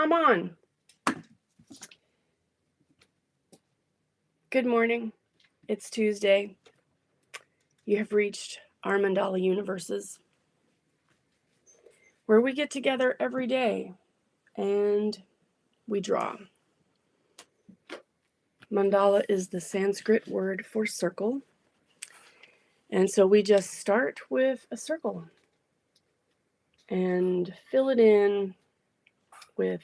I'm on. Good morning. It's Tuesday. You have reached our Mandala universes, where we get together every day and we draw. Mandala is the Sanskrit word for circle. And so we just start with a circle and fill it in with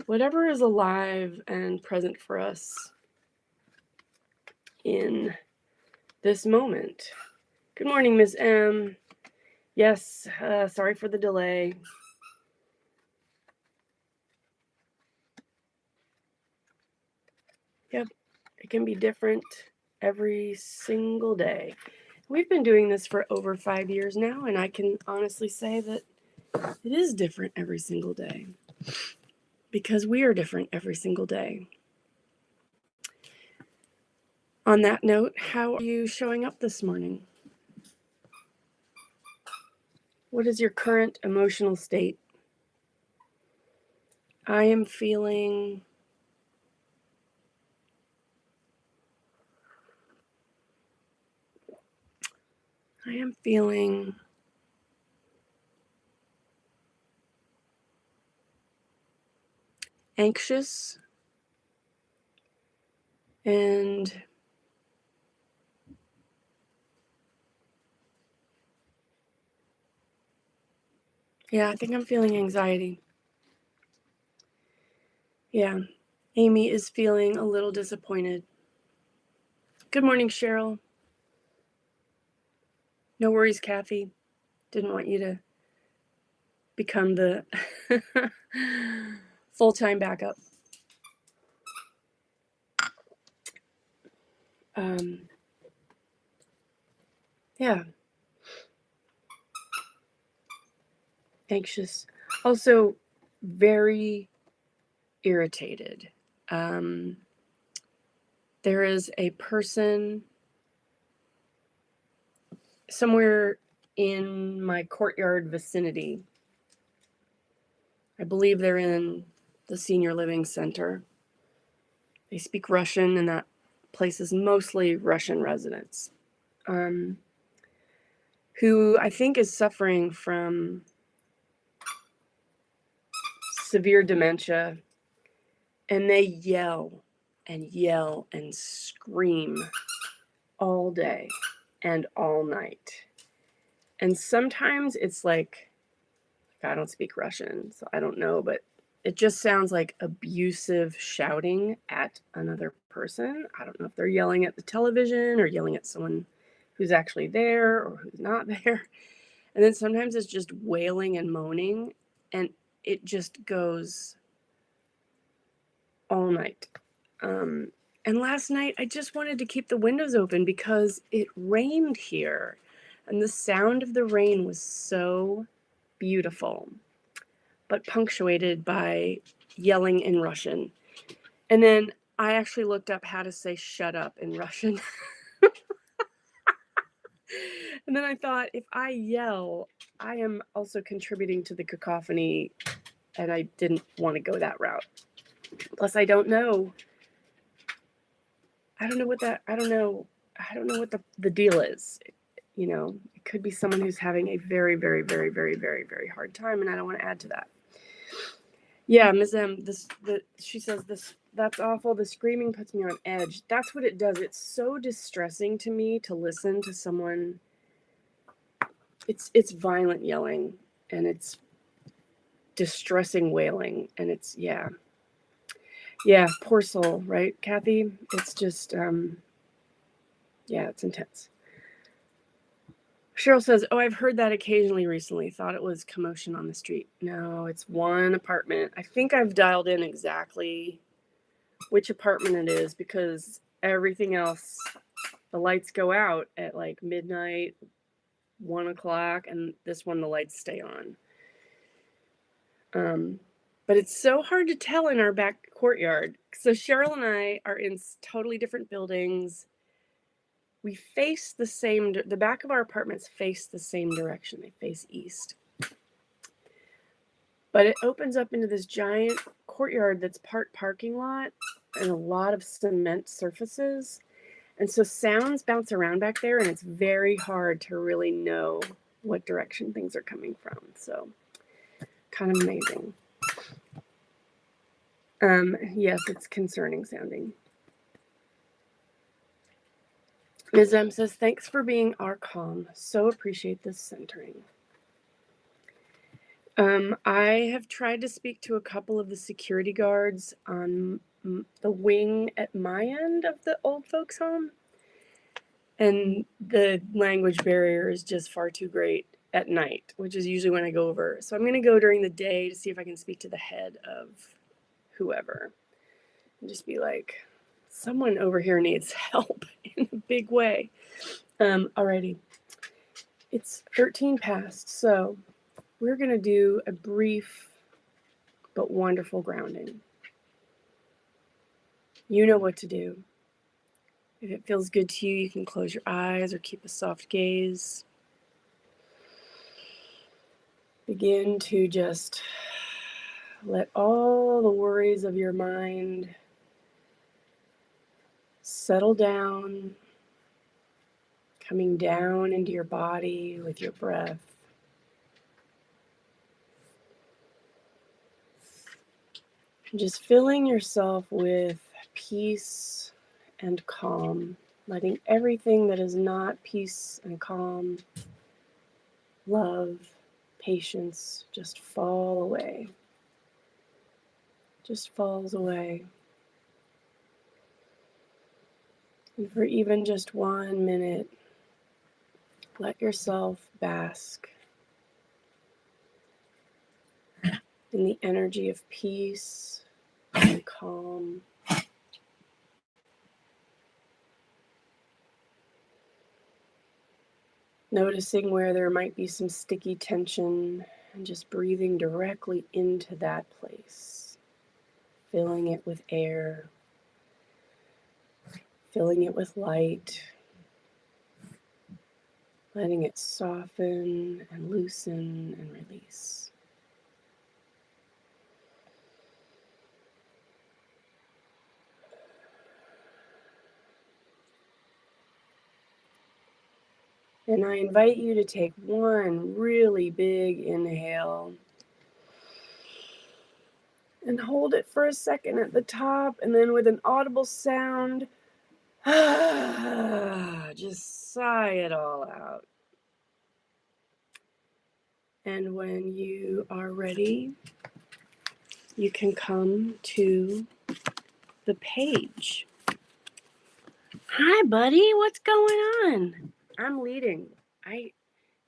whatever is alive and present for us in this moment. Good morning, Ms. M. Yes, sorry for the delay. Yep, it can be different every single day. We've been doing this for over 5 years now, and I can honestly say that it is different every single day because we are different every single day. On that note, how are you showing up this morning? What is your current emotional state? I am feeling anxious and I think I'm feeling anxiety. Yeah, Amy is feeling a little disappointed. Good morning, Cheryl. No worries, Kathy. Didn't want you to become the full-time backup. Yeah. Anxious. Also very irritated. There is a person somewhere in my courtyard vicinity. I believe they're in the senior living center. They speak Russian, and that place is mostly Russian residents, who I think is suffering from severe dementia, and they yell and scream all day and all night. And sometimes it's like I don't speak Russian, so I don't know, but it just sounds like abusive shouting at another person. I don't know if they're yelling at the television or yelling at someone who's actually there or who's not there. And then sometimes it's just wailing and moaning, and it just goes all night. And last night, I just wanted to keep the windows open because it rained here, and the sound of the rain was so beautiful, but punctuated by yelling in Russian. And then I actually looked up how to say shut up in Russian. And then I thought, if I yell, I am also contributing to the cacophony, and I didn't want to go that route. Plus, I don't know what the deal is. You know, it could be someone who's having a very, very, very, very, very, very hard time, and I don't want to add to that. Yeah, Ms. M, she says that's awful. The screaming puts me on edge. That's what it does. It's so distressing to me to listen to someone. It's violent yelling, and it's distressing wailing, and it's poor soul, right, Kathy? It's just it's intense. Cheryl says, oh, I've heard that occasionally recently. Thought it was commotion on the street. No, it's one apartment. I think I've dialed in exactly which apartment it is because everything else, the lights go out at like midnight, 1 o'clock, and this one, the lights stay on. But it's so hard to tell in our back courtyard. So Cheryl and I are in totally different buildings. We face the back of our apartments face the same direction. They face east. But it opens up into this giant courtyard that's part parking lot and a lot of cement surfaces. And so sounds bounce around back there, and it's very hard to really know what direction things are coming from. So kind of amazing. Yes, it's concerning sounding. Ms. M says, thanks for being our calm. So appreciate this centering. I have tried to speak to a couple of the security guards on the wing at my end of the old folks home. And the language barrier is just far too great at night, which is usually when I go over. So I'm going to go during the day to see if I can speak to the head of whoever and just be like, someone over here needs help in a big way. Alrighty. It's 13 past, so we're going to do a brief but wonderful grounding. You know what to do. If it feels good to you, you can close your eyes or keep a soft gaze. Begin to just let all the worries of your mind settle down, coming down into your body with your breath. Just filling yourself with peace and calm, letting everything that is not peace and calm, love, patience, just fall away. Just falls away. And for even just 1 minute, let yourself bask in the energy of peace and calm. Noticing where there might be some sticky tension and just breathing directly into that place. Filling it with air. Filling it with light. Letting it soften and loosen and release. And I invite you to take one really big inhale and hold it for a second at the top, and then with an audible sound, just sigh it all out. And when you are ready, you can come to the page. Hi, buddy. What's going on? I'm leading. You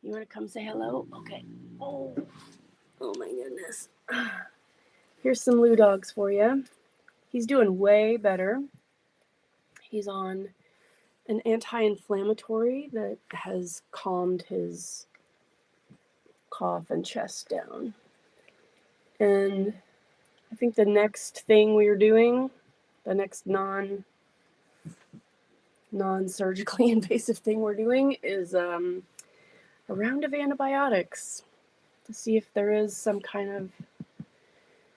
want to come say hello? Okay. Oh my goodness. Here's some Lou Dogs for you. He's doing way better. He's on an anti-inflammatory that has calmed his cough and chest down. And I think the next thing we're doing, the next non-surgically invasive thing we're doing is a round of antibiotics to see if there is some kind of,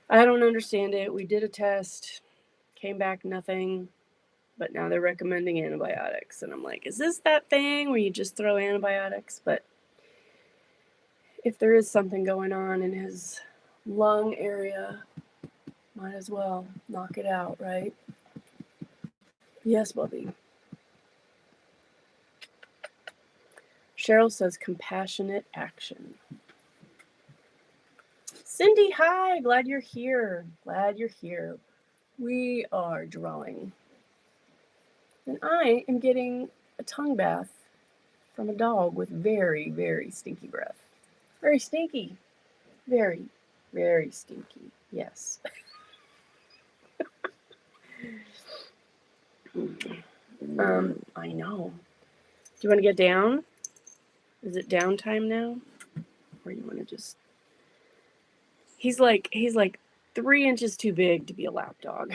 I don't understand it. We did a test, came back nothing, but now they're recommending antibiotics. And I'm like, is this that thing where you just throw antibiotics? But if there is something going on in his lung area, might as well knock it out, right? Yes, Bubby. Cheryl says compassionate action. Cindy, hi. Glad you're here. We are drawing. And I am getting a tongue bath from a dog with very, very stinky breath. Very stinky. Very, very stinky. Yes. I know. Do you want to get down? Is it downtime now? Or you want to just... He's like 3 inches too big to be a lap dog.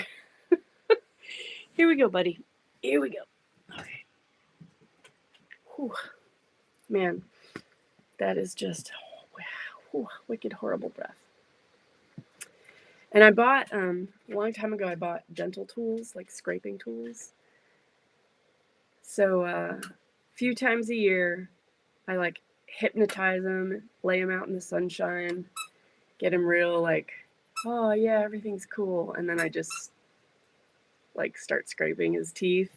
Here we go, buddy. Here we go. Okay. Whew. Man, that is just wicked horrible breath. And I bought, a long time ago, I bought dental tools, like scraping tools. So a few times a year, I like hypnotize him, lay him out in the sunshine, get him real like, oh yeah, everything's cool. And then I just like start scraping his teeth.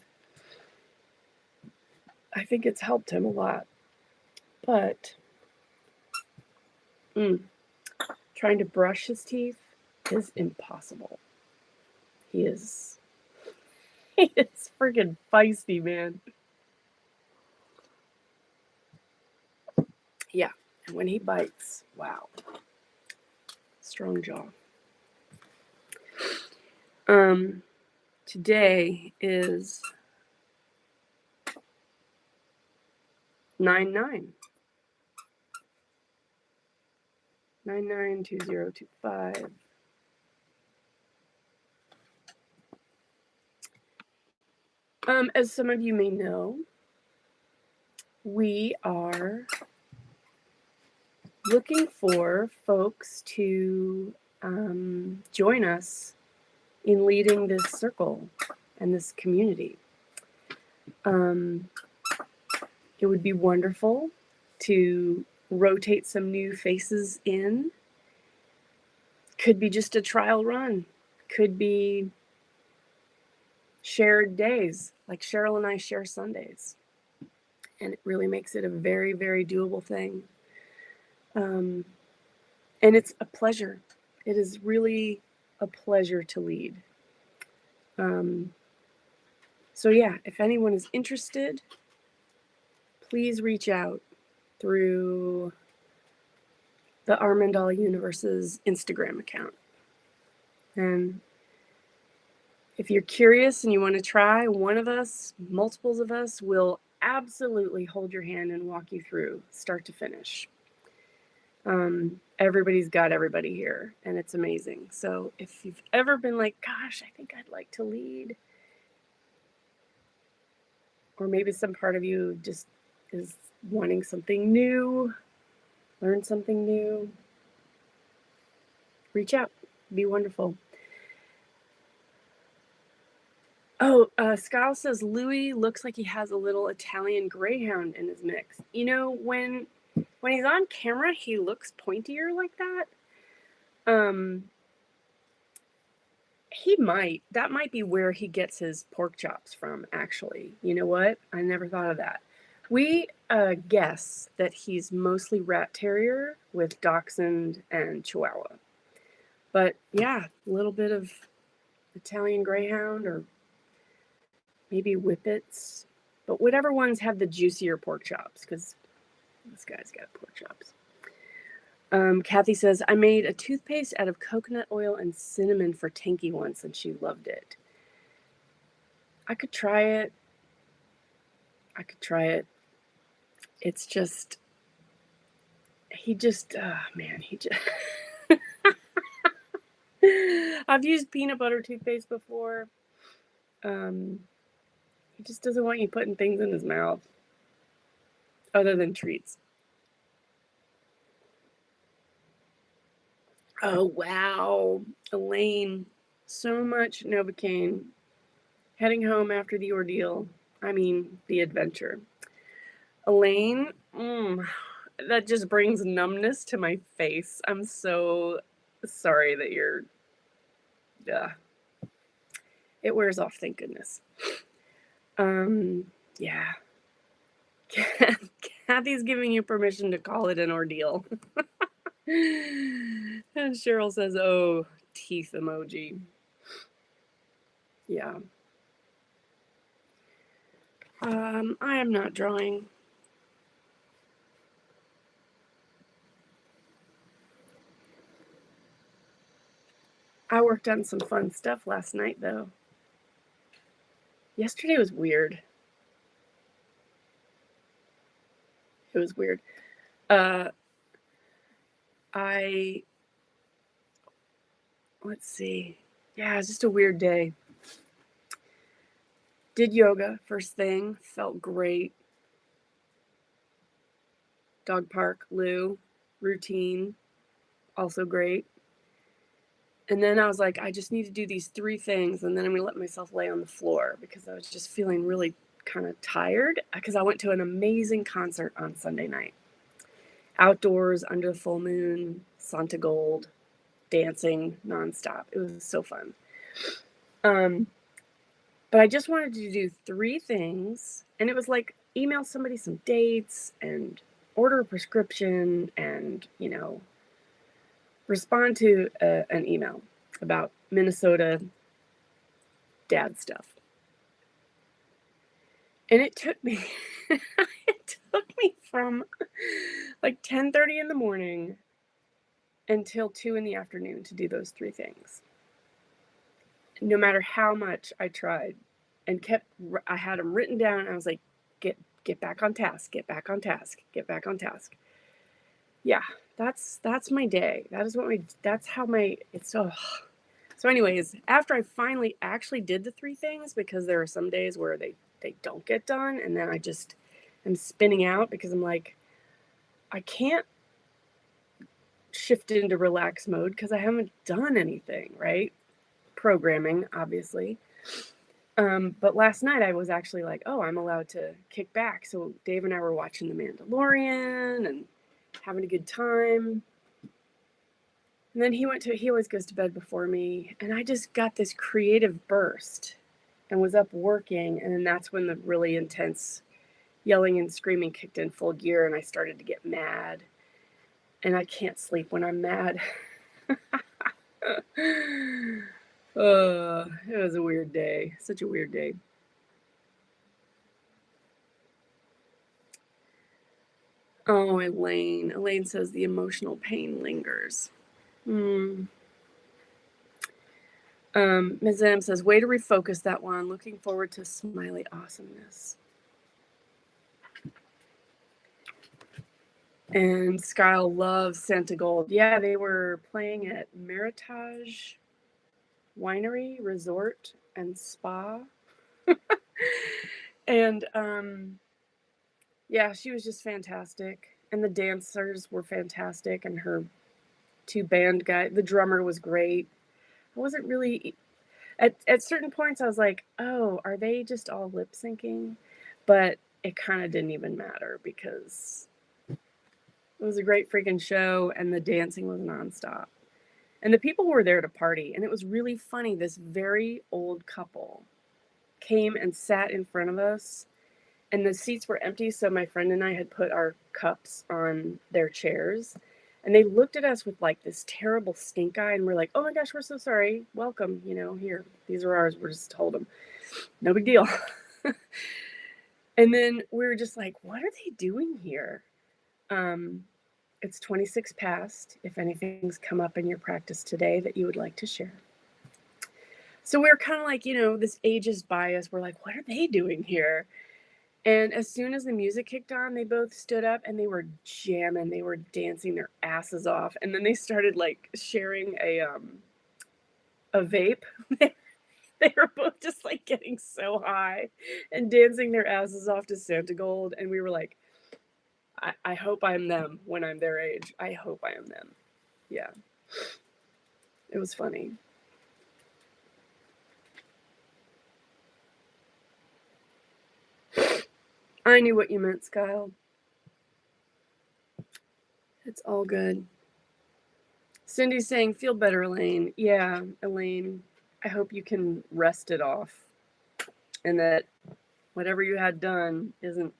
I think it's helped him a lot. But trying to brush his teeth is impossible. He is freaking feisty, man. Yeah, and when he bites, wow. Strong jaw. Today is 9/9. 992025. As some of you may know, we are looking for folks to join us in leading this circle and this community. It would be wonderful to rotate some new faces in. Could be just a trial run. Could be shared days, like Cheryl and I share Sundays. And it really makes it a very, very doable thing. And it's a pleasure. It is really a pleasure to lead. So yeah, if anyone is interested, please reach out through the Our Mandala Universe's Instagram account. And if you're curious and you want to try, one of us, multiples of us, will absolutely hold your hand and walk you through start to finish. Everybody's got everybody here, and it's amazing. So if you've ever been like, gosh, I think I'd like to lead, or maybe some part of you just is wanting something new, learn something new, reach out. Be wonderful. Oh, Skyle says Louis looks like he has a little Italian Greyhound in his mix. You know, when he's on camera, he looks pointier like that. That might be where he gets his pork chops from, actually. You know what? I never thought of that. We guess that he's mostly rat terrier with dachshund and chihuahua. But yeah, a little bit of Italian Greyhound or maybe Whippets. But whatever ones have the juicier pork chops, because this guy's got pork chops. Kathy says, I made a toothpaste out of coconut oil and cinnamon for Tinky once, and she loved it. I could try it. It's just, he just. I've used peanut butter toothpaste before. He just doesn't want you putting things in his mouth other than treats. Oh, wow. Elaine, so much Novocaine. Heading home after the ordeal. I mean, the adventure. Elaine, that just brings numbness to my face. I'm so sorry that you're... It wears off, thank goodness. Yeah. Kathy's giving you permission to call it an ordeal. And Cheryl says, oh, teeth emoji. Yeah. I am not drawing. I worked on some fun stuff last night, though. Yesterday was weird. It was weird. Let's see. Yeah, it's just a weird day. Did yoga first thing. Felt great. Dog park, Lou. Routine. Also great. And then I was like, I just need to do these 3 things, and then I'm gonna let myself lay on the floor because I was just feeling really kind of tired because I went to an amazing concert on Sunday night. Outdoors, under the full moon, Santa Gold, dancing nonstop. It was so fun. But I just wanted to do 3 things, and it was like email somebody some dates and order a prescription and, respond to an email about Minnesota dad stuff. And it took me from like 10:30 in the morning until 2 in the afternoon to do those 3 things. No matter how much I tried and I had them written down. And I was like, get back on task, get back on task, get back on task. Yeah, that's my day. That's how it's so. So anyways, after I finally actually did the 3 things, because there are some days where they don't get done, and then I'm spinning out because I'm like, I can't shift into relax mode because I haven't done anything, right? Programming, obviously. But last night I was actually like, oh, I'm allowed to kick back. So Dave and I were watching The Mandalorian and having a good time. And then he always goes to bed before me. And I just got this creative burst and was up working. And then that's when the really intense yelling and screaming kicked in full gear. And I started to get mad. And I can't sleep when I'm mad. It was a weird day. Such a weird day. Oh, Elaine. Elaine says the emotional pain lingers. Ms. M says, way to refocus that one. Looking forward to smiley awesomeness. And Skyle loves Santa Gold. Yeah, they were playing at Meritage Winery, Resort, and Spa. And yeah, she was just fantastic. And the dancers were fantastic. And her 2 band guys, the drummer was great. I wasn't really, at certain points I was like, oh, are they just all lip syncing? But it kind of didn't even matter because it was a great freaking show and the dancing was nonstop. And the people were there to party. And it was really funny. This very old couple came and sat in front of us, and the seats were empty. So my friend and I had put our cups on their chairs. And they looked at us with like this terrible stink eye. And we're like, oh my gosh, we're so sorry. Welcome. Here, these are ours. We're just told them. No big deal. And then we were just like, what are they doing here? It's 26 past, if anything's come up in your practice today that you would like to share. So we're kind of like, this ageist bias. We're like, what are they doing here? And as soon as the music kicked on, they both stood up and they were jamming. They were dancing their asses off. And then they started like sharing a vape. They were both just like getting so high and dancing their asses off to Santa Gold. And we were like, I hope I'm them when I'm their age. I hope I am them. Yeah. It was funny. I knew what you meant, Skyle. It's all good. Cindy's saying, feel better, Elaine. Yeah, Elaine, I hope you can rest it off and that whatever you had done isn't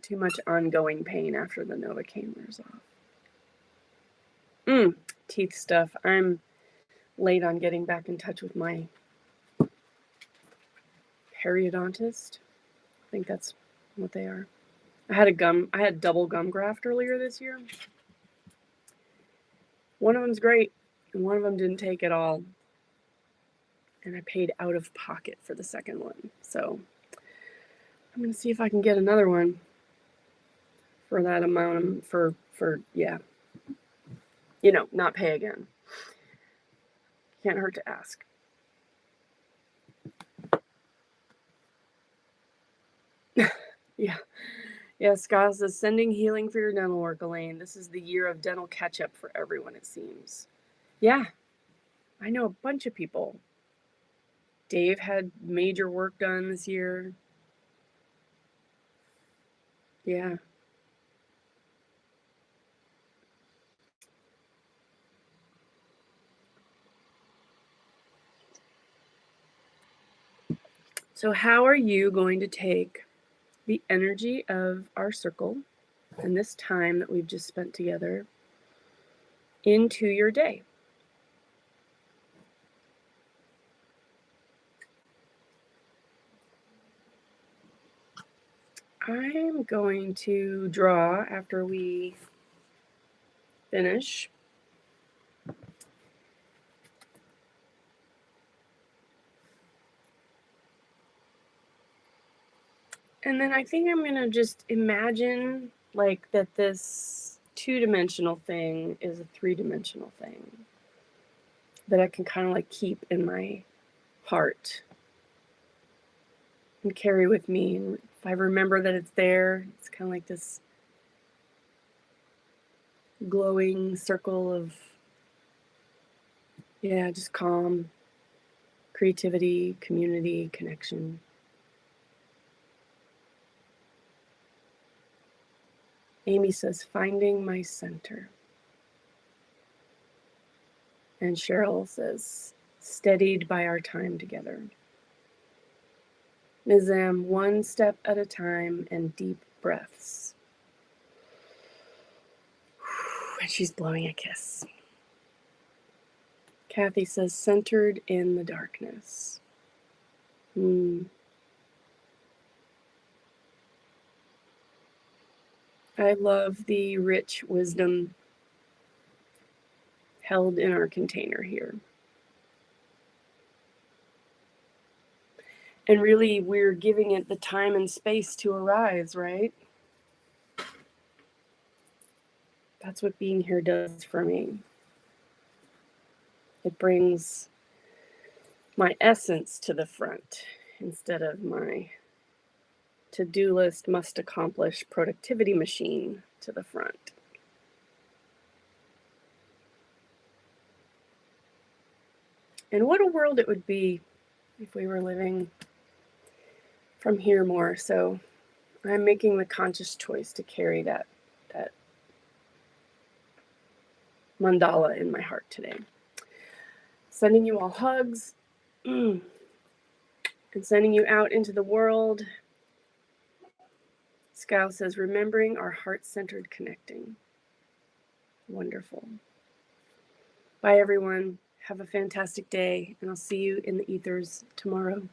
too much ongoing pain after the Novocaine wears off. Teeth stuff. I'm late on getting back in touch with my periodontist. I think that's what they are. I had double gum graft earlier this year. One of them's great, and one of them didn't take at all. And I paid out of pocket for the second one. So I'm going to see if I can get another one for that amount for yeah. Not pay again. Can't hurt to ask. Yeah. Yeah, Scott says, sending healing for your dental work, Elaine. This is the year of dental catch-up for everyone, it seems. Yeah, I know a bunch of people. Dave had major work done this year. Yeah. So, how are you going to take the energy of our circle and this time that we've just spent together into your day? I'm going to draw after we finish. And then I think I'm going to just imagine like that this two-dimensional thing is a three-dimensional thing that I can kind of like keep in my heart and carry with me. And if I remember that it's there, it's kind of like this glowing circle of, yeah, just calm, creativity, community, connection. Amy says, finding my center. And Cheryl says, steadied by our time together. Ms. M, one step at a time and deep breaths. And she's blowing a kiss. Kathy says, centered in the darkness. I love the rich wisdom held in our container here. And really, we're giving it the time and space to arise, right? That's what being here does for me. It brings my essence to the front instead of my to-do list, must accomplish productivity machine to the front. And what a world it would be if we were living from here more. So I'm making the conscious choice to carry that mandala in my heart today. Sending you all hugs and sending you out into the world. Scow says, remembering our heart-centered connecting. Wonderful. Bye, everyone. Have a fantastic day, and I'll see you in the ethers tomorrow.